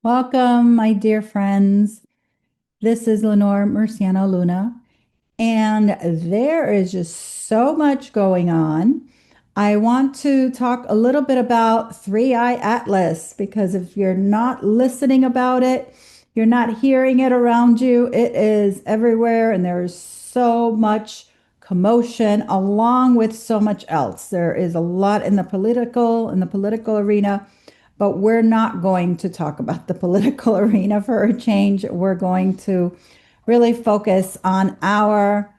Welcome, my dear friends. This is Leonor Murciano-Luna, and there is just so much going on. I want to talk a little bit about Three Eye Atlas because if you're not listening about it, you're not hearing it around you. It is everywhere, and there is so much commotion along with so much else. There is a lot in the political arena, but we're not going to talk about the political arena for a change. We're going to really focus on our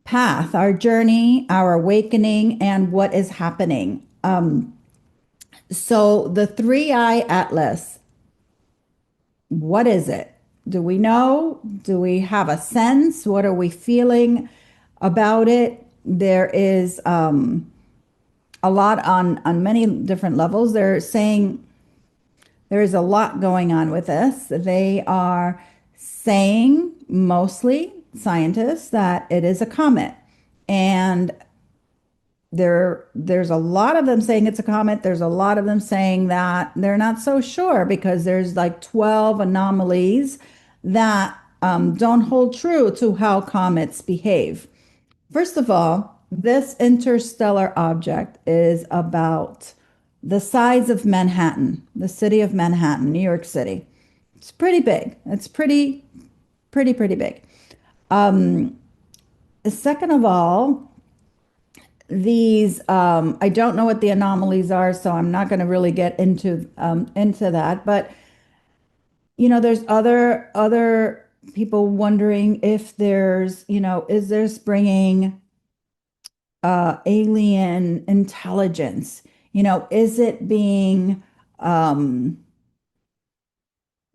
path, our journey, our awakening, and what is happening. So, the Three Eye Atlas, what is it? Do we know? Do we have a sense? What are we feeling about it? There is a lot on many different levels. They're saying there is a lot going on with this. They are saying, mostly scientists, that it is a comet. And there's a lot of them saying it's a comet. There's a lot of them saying that they're not so sure because there's like 12 anomalies that don't hold true to how comets behave. First of all, this interstellar object is about the size of Manhattan, the city of Manhattan, New York City. It's pretty big. It's pretty big. Second of all, I don't know what the anomalies are, so I'm not going to really get into that. But there's other people wondering if is this bringing alien intelligence? Is it being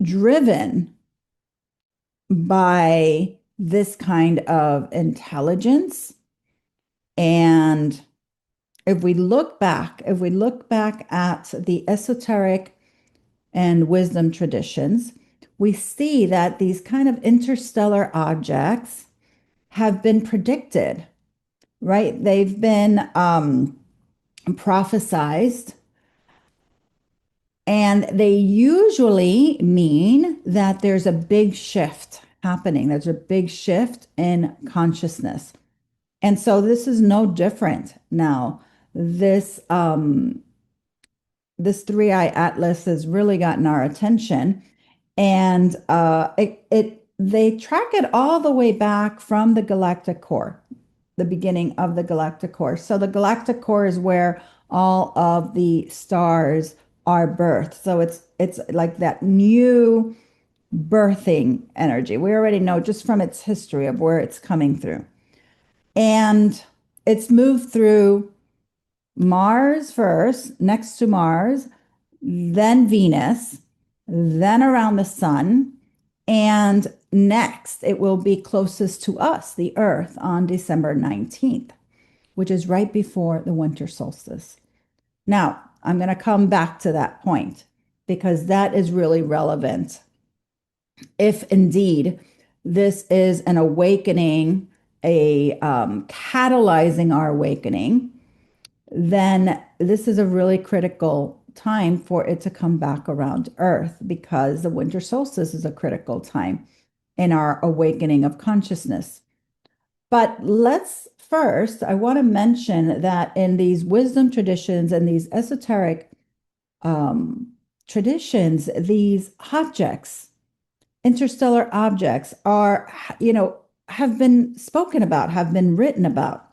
driven by this kind of intelligence? And if we look back at the esoteric and wisdom traditions, we see that these kind of interstellar objects have been predicted, right? They've been prophesized, and they usually mean that there's a big shift happening. There's a big shift in consciousness. And so this is no different now. This Three Eye Atlas has really gotten our attention, and they track it all the way back from the galactic core, the beginning of the galactic core. So the galactic core is where all of the stars are birthed. So it's like that new birthing energy. We already know just from its history of where it's coming through. And it's moved through Mars first, next to Mars, then Venus, then around the sun, and next it will be closest to us, the Earth, on December 19th, which is right before the winter solstice. Now, I'm going to come back to that point because that is really relevant. If indeed this is an awakening, a catalyzing our awakening, then this is a really critical time for it to come back around Earth because the winter solstice is a critical time in our awakening of consciousness. But I want to mention that in these wisdom traditions and these esoteric traditions, these objects, interstellar objects, have been spoken about, have been written about.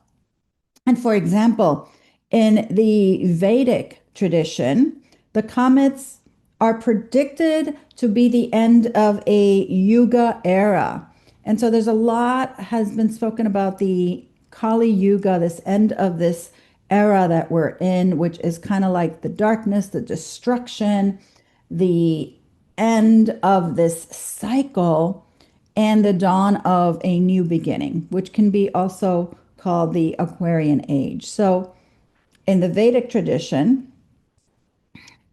And for example, in the Vedic tradition, the comets are predicted to be the end of a yuga era. And so there's a lot has been spoken about the Kali Yuga, this end of this era that we're in, which is kind of like the darkness, the destruction, the end of this cycle, and the dawn of a new beginning, which can be also called the Aquarian Age. So in the Vedic tradition,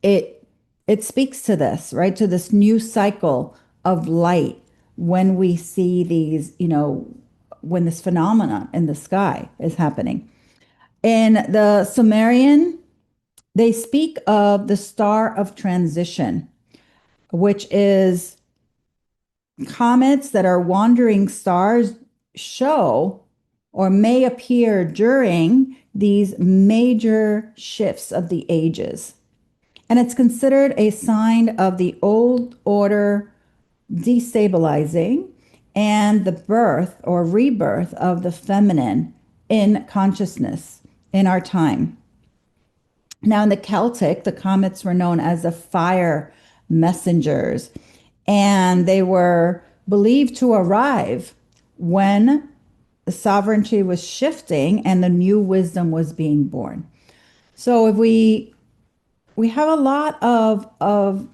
it speaks to this, right? To this new cycle of light when we see these, when this phenomenon in the sky is happening. In the Sumerian, they speak of the star of transition, which is comets that are wandering stars show or may appear during these major shifts of the ages. And it's considered a sign of the old order destabilizing and the birth or rebirth of the feminine in consciousness in our time. Now, in the Celtic, the comets were known as the fire messengers, and they were believed to arrive when the sovereignty was shifting and the new wisdom was being born. So if we have a lot of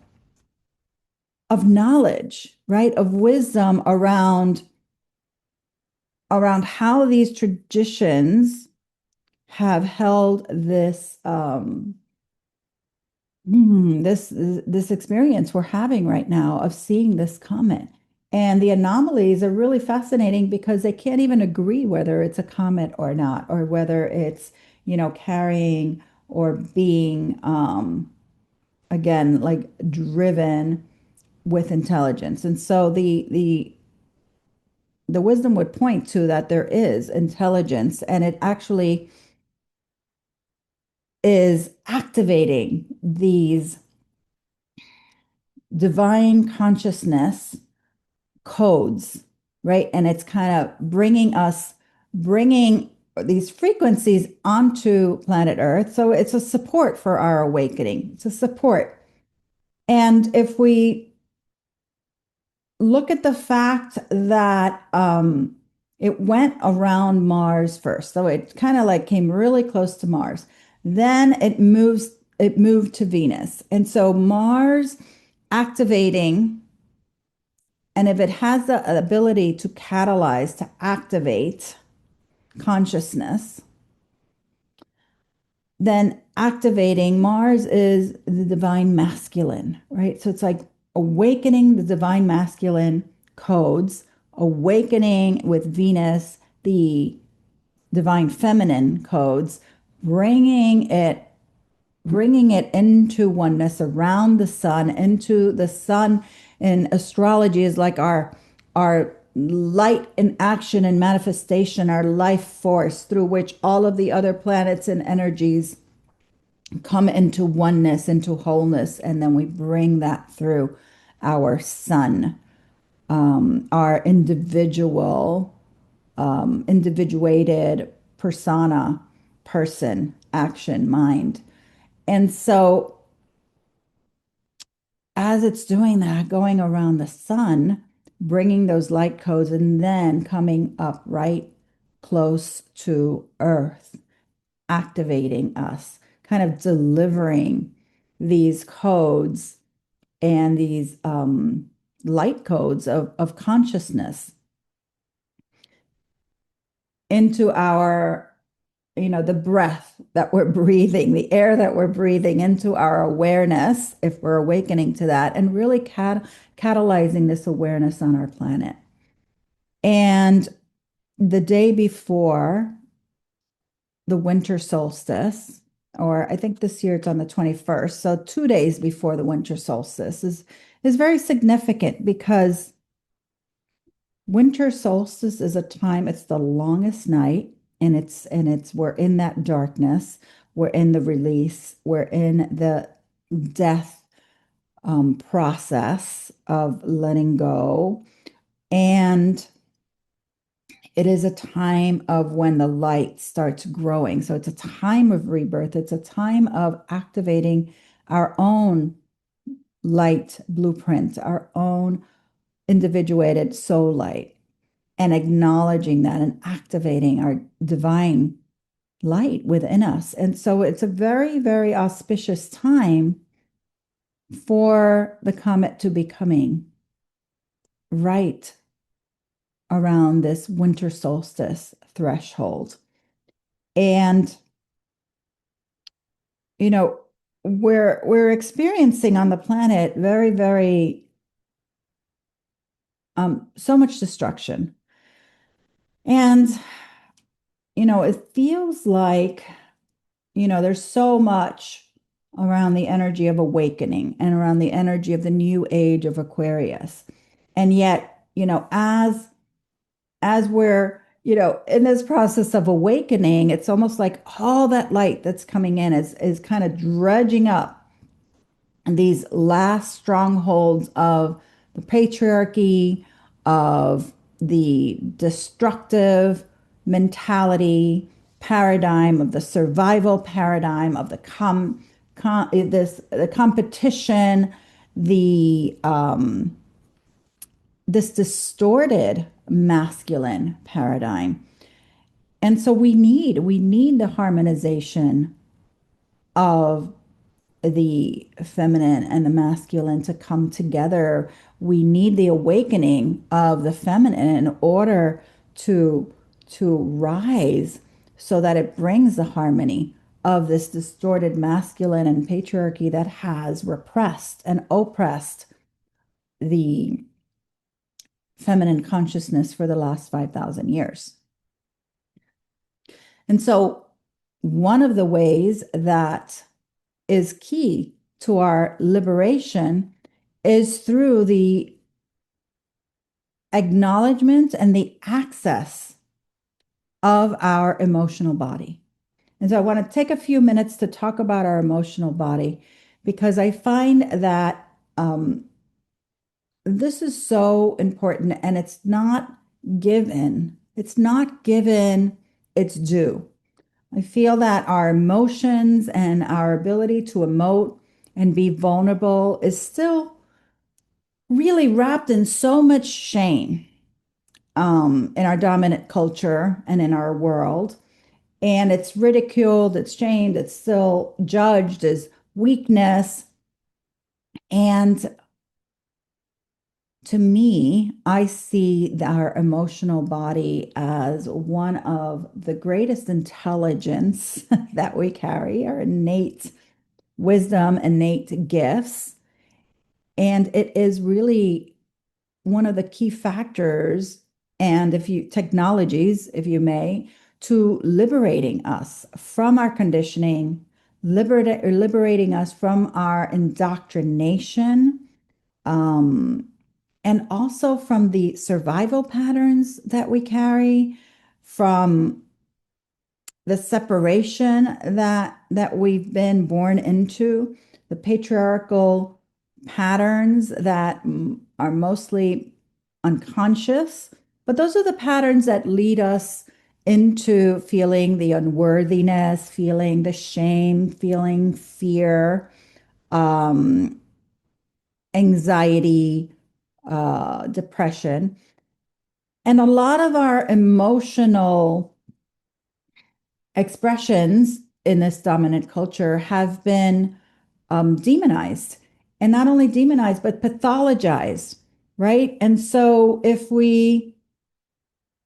knowledge, right, of wisdom around how these traditions have held this experience we're having right now of seeing this comet. And the anomalies are really fascinating because they can't even agree whether it's a comet or not, or whether it's, carrying or being, again, like driven with intelligence. And so the wisdom would point to that there is intelligence, and it actually is activating these divine consciousness codes, right? And it's kind of bringing these frequencies onto planet Earth. So it's a support for our awakening. It's a support. And if we look at the fact that it went around Mars first, so it kind of like came really close to Mars. Then it moved to Venus. And so Mars activating, and if it has the ability to catalyze, to activate consciousness, then activating Mars is the divine masculine, right? So it's like awakening the divine masculine codes, awakening with Venus, the divine feminine codes, bringing it into oneness around the sun, into the sun in astrology is like our light in action and manifestation, our life force through which all of the other planets and energies come into oneness, into wholeness, and then we bring that through our sun, our individuated persona, person, action, mind. And so as it's doing that, going around the sun, bringing those light codes, and then coming up right close to Earth, activating us, kind of delivering these codes and these light codes of consciousness into our, the breath that we're breathing, the air that we're breathing into our awareness, if we're awakening to that, and really catalyzing this awareness on our planet. And the day before the winter solstice, or I think this year it's on the 21st, so 2 days before the winter solstice is very significant because winter solstice is a time, it's the longest night, and it's we're in that darkness, we're in the release, we're in the death process of letting go. And it is a time of when the light starts growing. So it's a time of rebirth. It's a time of activating our own light blueprint, our own individuated soul light, and acknowledging that and activating our divine light within us. And so it's a very, very auspicious time for the comet to be coming right around this winter solstice threshold. And, you know, we're experiencing on the planet very, very so much destruction. And, it feels like, there's so much around the energy of awakening and around the energy of the new age of Aquarius. And yet, as we're, in this process of awakening, it's almost like all that light that's coming in is kind of dredging up these last strongholds of the patriarchy, of the destructive mentality paradigm, of the survival paradigm, of the competition, the this distorted masculine paradigm. And so we need the harmonization of the feminine and the masculine to come together. We need the awakening of the feminine in order to rise, so that it brings the harmony of this distorted masculine and patriarchy that has repressed and oppressed the feminine consciousness for the last 5,000 years. And so one of the ways that is key to our liberation is through the acknowledgement and the access of our emotional body. And so I want to take a few minutes to talk about our emotional body, because I find that this is so important, and it's not given. It's not given its due. I feel that our emotions and our ability to emote and be vulnerable is still really wrapped in so much shame in our dominant culture and in our world. And it's ridiculed, it's shamed, it's still judged as weakness. And to me, I see our emotional body as one of the greatest intelligence that we carry, our innate wisdom, innate gifts. And it is really one of the key factors, and technologies, if you may, to liberating us from our conditioning, liberating us from our indoctrination, and also from the survival patterns that we carry, from the separation that we've been born into, the patriarchal patterns that are mostly unconscious, but those are the patterns that lead us into feeling the unworthiness, feeling the shame, feeling fear, um, anxiety, depression. And a lot of our emotional expressions in this dominant culture have been demonized, and not only demonized, but pathologized, right? And so if we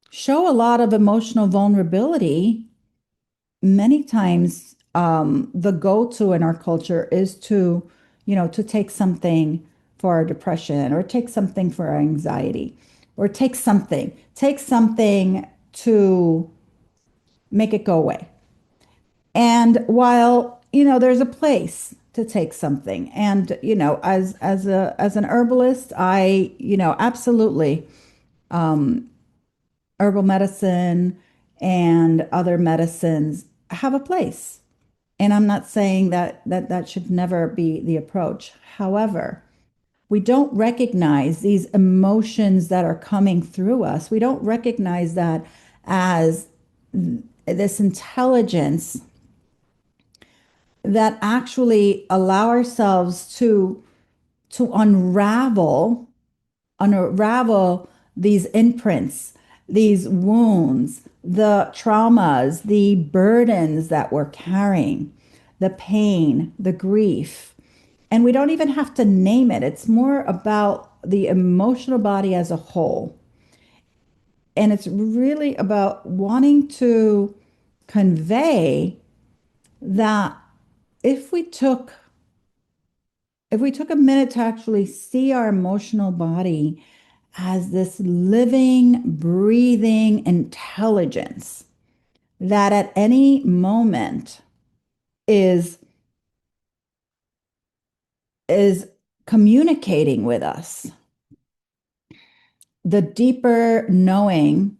show a lot of emotional vulnerability, many times the go-to in our culture is to take something for our depression, or take something for our anxiety, or take something to make it go away. And while, there's a place to take something, and, as an herbalist, I, absolutely, herbal medicine and other medicines have a place. And I'm not saying that should never be the approach. However, we don't recognize these emotions that are coming through us. We don't recognize that as this intelligence that actually allow ourselves to unravel these imprints, these wounds, the traumas, the burdens that we're carrying, the pain, the grief. And we don't even have to name it. It's more about the emotional body as a whole. And it's really about wanting to convey that if we took a minute to actually see our emotional body as this living, breathing intelligence that at any moment is is communicating with us. The deeper knowing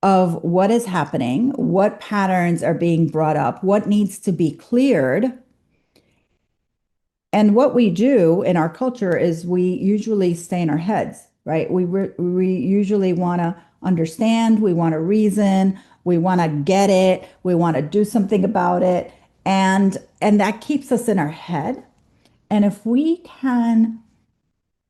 of what is happening, what patterns are being brought up, what needs to be cleared. And what we do in our culture is we usually stay in our heads, right? We usually want to understand, we want to reason, we want to get it, we want to do something about it, and that keeps us in our head. And if we can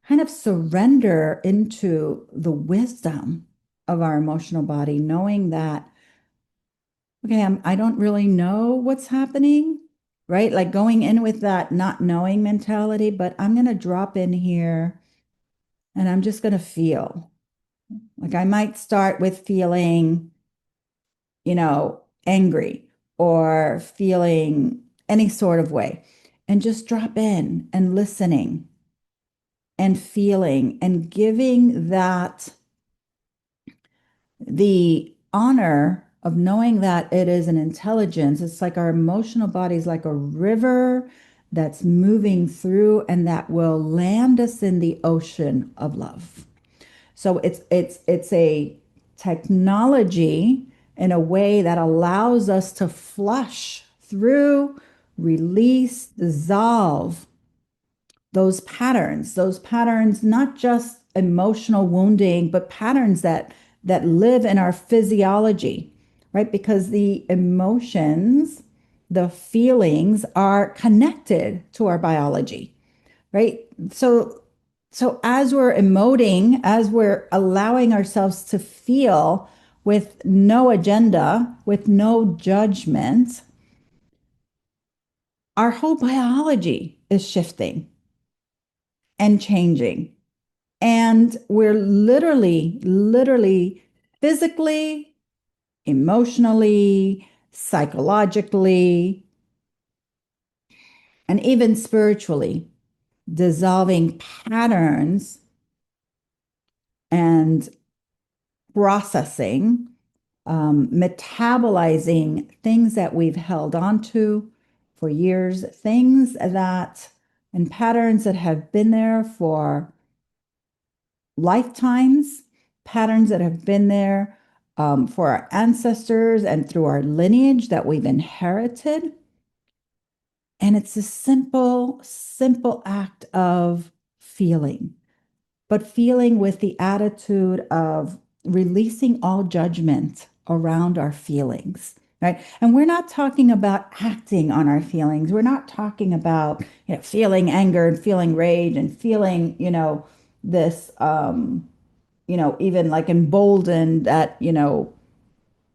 kind of surrender into the wisdom of our emotional body, knowing that, okay, I don't really know what's happening, right? Like going in with that not knowing mentality, but I'm going to drop in here and I'm just going to feel. Like I might start with feeling, angry or feeling any sort of way, and just drop in and listening and feeling and giving that the honor of knowing that it is an intelligence. It's like our emotional body is like a river that's moving through and that will land us in the ocean of love. So it's a technology in a way that allows us to flush through, release, dissolve those patterns, not just emotional wounding, but patterns that live in our physiology, right? Because the emotions, the feelings are connected to our biology, right? So as we're emoting, as we're allowing ourselves to feel with no agenda, with no judgment, our whole biology is shifting and changing. And we're literally, physically, emotionally, psychologically, and even spiritually dissolving patterns and processing, metabolizing things that we've held on to for years, things that and patterns that have been there for lifetimes, patterns that have been there for our ancestors and through our lineage that we've inherited. And it's a simple act of feeling, but feeling with the attitude of releasing all judgment around our feelings. Right. And we're not talking about acting on our feelings. We're not talking about, feeling anger and feeling rage and feeling, this even like emboldened that,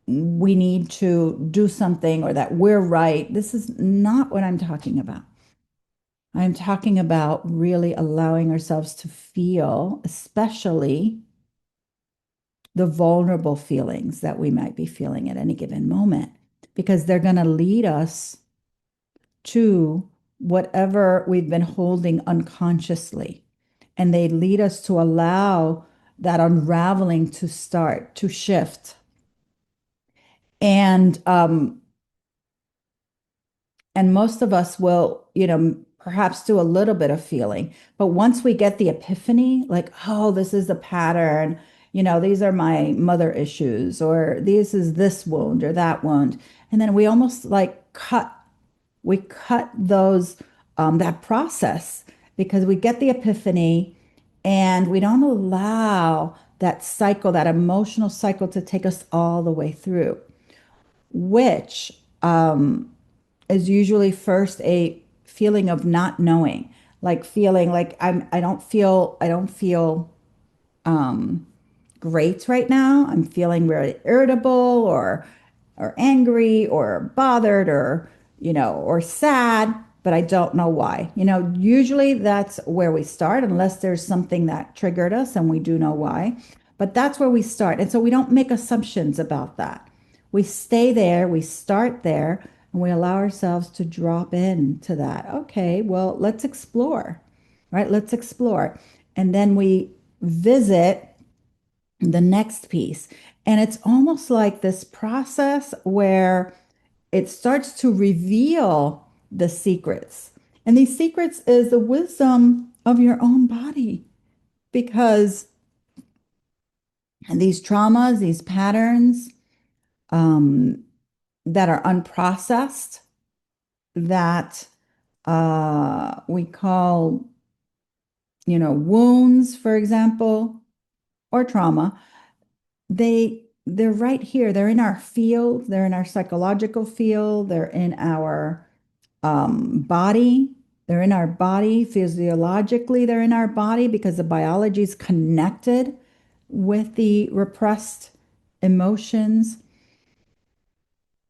we need to do something or that we're right. This is not what I'm talking about. I'm talking about really allowing ourselves to feel, especially the vulnerable feelings that we might be feeling at any given moment, because they're going to lead us to whatever we've been holding unconsciously. And they lead us to allow that unraveling to start to shift. And and most of us will, perhaps do a little bit of feeling, but once we get the epiphany, like, oh, this is the pattern, these are my mother issues, or this is this wound or that wound, and then we almost like cut those that process because we get the epiphany and we don't allow that cycle, that emotional cycle, to take us all the way through, which is usually first a feeling of not knowing, like feeling like I don't feel great right now. I'm feeling very irritable or angry or bothered or or sad, but I don't know why. Usually that's where we start unless there's something that triggered us and we do know why. But that's where we start. And so we don't make assumptions about that. We stay there, we start there, and we allow ourselves to drop into that. Okay, well, let's explore. Right? Let's explore. And then we visit the next piece. And it's almost like this process where it starts to reveal the secrets. And these secrets is the wisdom of your own body because these traumas, these patterns um, that are unprocessed, that we call, wounds, for example, or trauma, they're right here. They're in our field. They're in our psychological field. They're in our body. They're in our body physiologically. They're in our body because the biology is connected with the repressed emotions.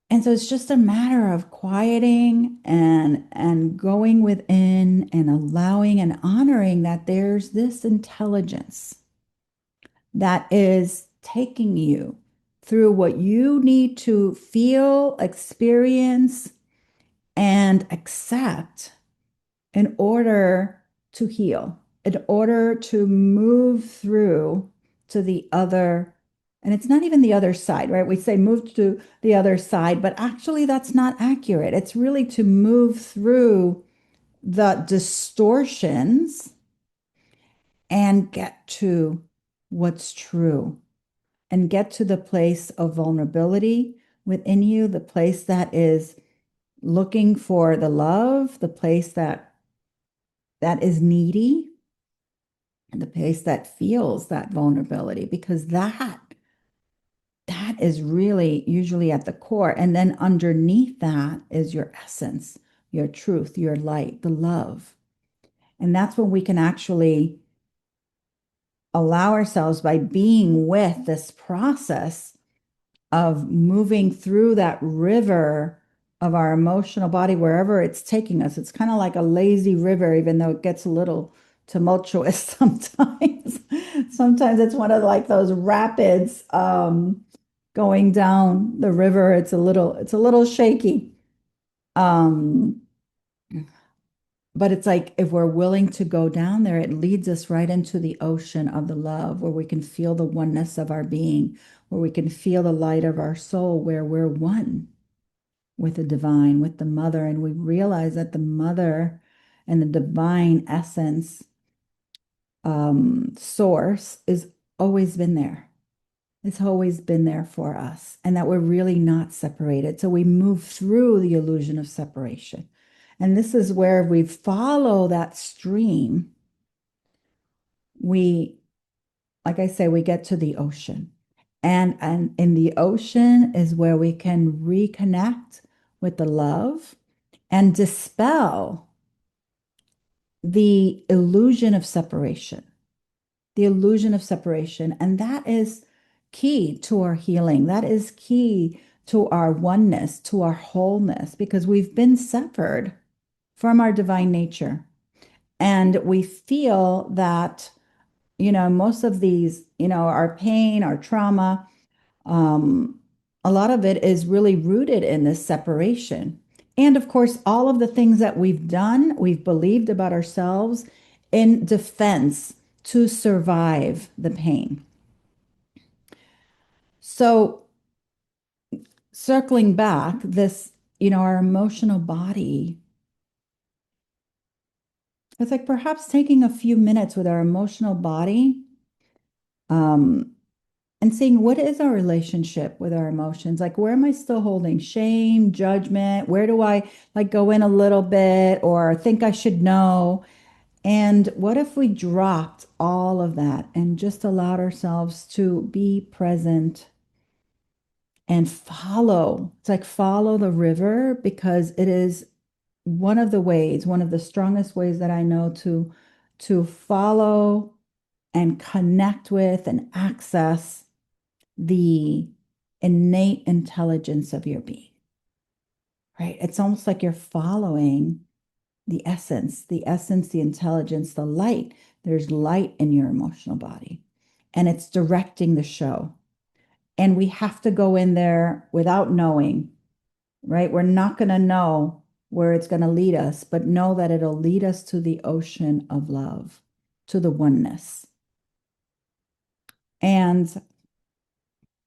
And so it's just a matter of quieting and going within and allowing and honoring that there's this intelligence that is taking you through what you need to feel, experience, and accept in order to heal, in order to move through to the other. And it's not even the other side, right? We say move to the other side, but actually that's not accurate. It's really to move through the distortions and get to what's true and get to the place of vulnerability within you, the place that is looking for the love, the place that is needy, and the place that feels that vulnerability, because that is really usually at the core. And then underneath that is your essence, your truth, your light, the love. And that's when we can actually allow ourselves by being with this process of moving through that river of our emotional body, wherever it's taking us. It's kind of like a lazy river, even though it gets a little tumultuous sometimes. Sometimes it's one of like those rapids going down the river. It's a little shaky. Um, but it's like if we're willing to go down there, it leads us right into the ocean of the love where we can feel the oneness of our being, where we can feel the light of our soul, where we're one with the divine, with the mother. And we realize that the mother and the divine essence source is always been there. It's always been there for us, and that we're really not separated. So we move through the illusion of separation. And this is where we follow that stream. We, like I say, we get to the ocean. And in the ocean is where we can reconnect with the love and dispel the illusion of separation, the illusion of separation. And that is key to our healing. That is key to our oneness, to our wholeness, because we've been severed from our divine nature. And we feel that, most of these, our pain, our trauma, um, a lot of it is really rooted in this separation. And of course, all of the things that we've done, we've believed about ourselves in defense to survive the pain. So, circling back, our emotional body, it's like perhaps taking a few minutes with our emotional body, um, and seeing what is our relationship with our emotions. Like, where am I still holding shame, judgment? Where do I like go in a little bit or think I should know? And what if we dropped all of that and just allowed ourselves to be present and follow? It's like follow the river, because it is one of the ways, one of the strongest ways that I know to follow and connect with and access the innate intelligence of your being, right? It's almost like you're following the essence, the intelligence, the light. There's light in your emotional body, and it's directing the show. And we have to go in there without knowing, right? We're not going to know where it's going to lead us, but know that it'll lead us to the ocean of love, to the oneness. And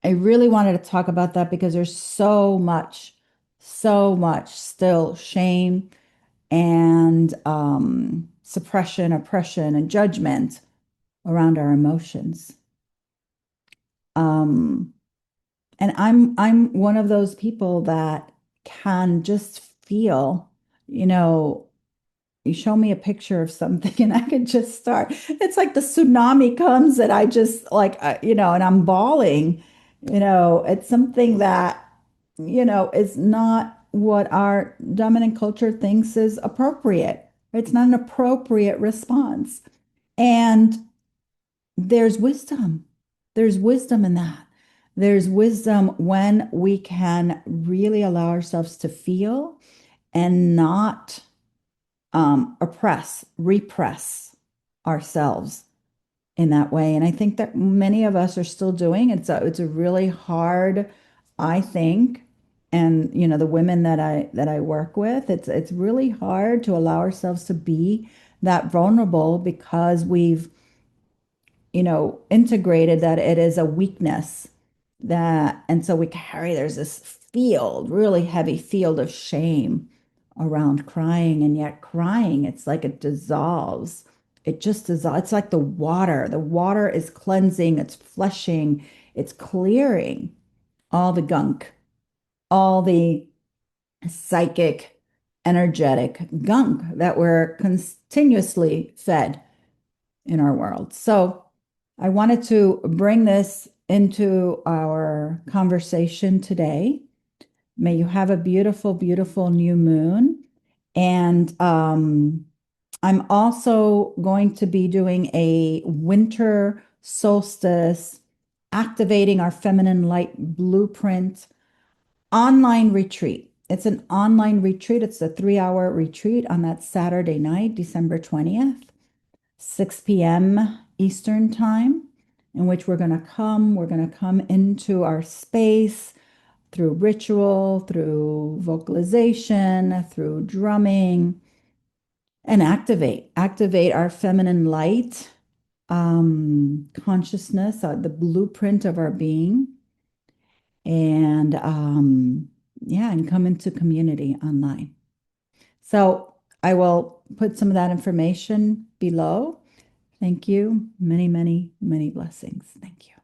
I really wanted to talk about that because there's so much still shame and suppression, oppression, and judgment around our emotions. Um, and I'm one of those people that can just feel, you know, you show me a picture of something and I can just start. It's like the tsunami comes and I just like, and I'm bawling. It's something that, is not what our dominant culture thinks is appropriate. It's not an appropriate response. And there's wisdom. There's wisdom in that. There's wisdom when we can really allow ourselves to feel and not oppress, repress ourselves in that way. And I think that many of us are still doing it. It's a really hard, I think, and the women that I work with, it's really hard to allow ourselves to be that vulnerable because we've integrated that it is a weakness and so we carry, there's this field, really heavy field of shame around crying. And yet crying, it's like it dissolves. It just dissolves. It's like the water. The water is cleansing, it's flushing, it's clearing all the gunk, all the psychic, energetic gunk that we're continuously fed in our world. So I wanted to bring this into our conversation today. May you have a beautiful, beautiful new moon. And I'm also going to be doing a winter solstice, activating our feminine light blueprint online retreat. It's an online retreat. It's a 3-hour retreat on that Saturday night, December 20th. 6 p.m. Eastern time, in which we're going to come into our space through ritual, through vocalization, through drumming, and activate our feminine light, consciousness, the blueprint of our being, and yeah, and come into community online. So I will put some of that information below. Thank you. Many, many, many blessings. Thank you.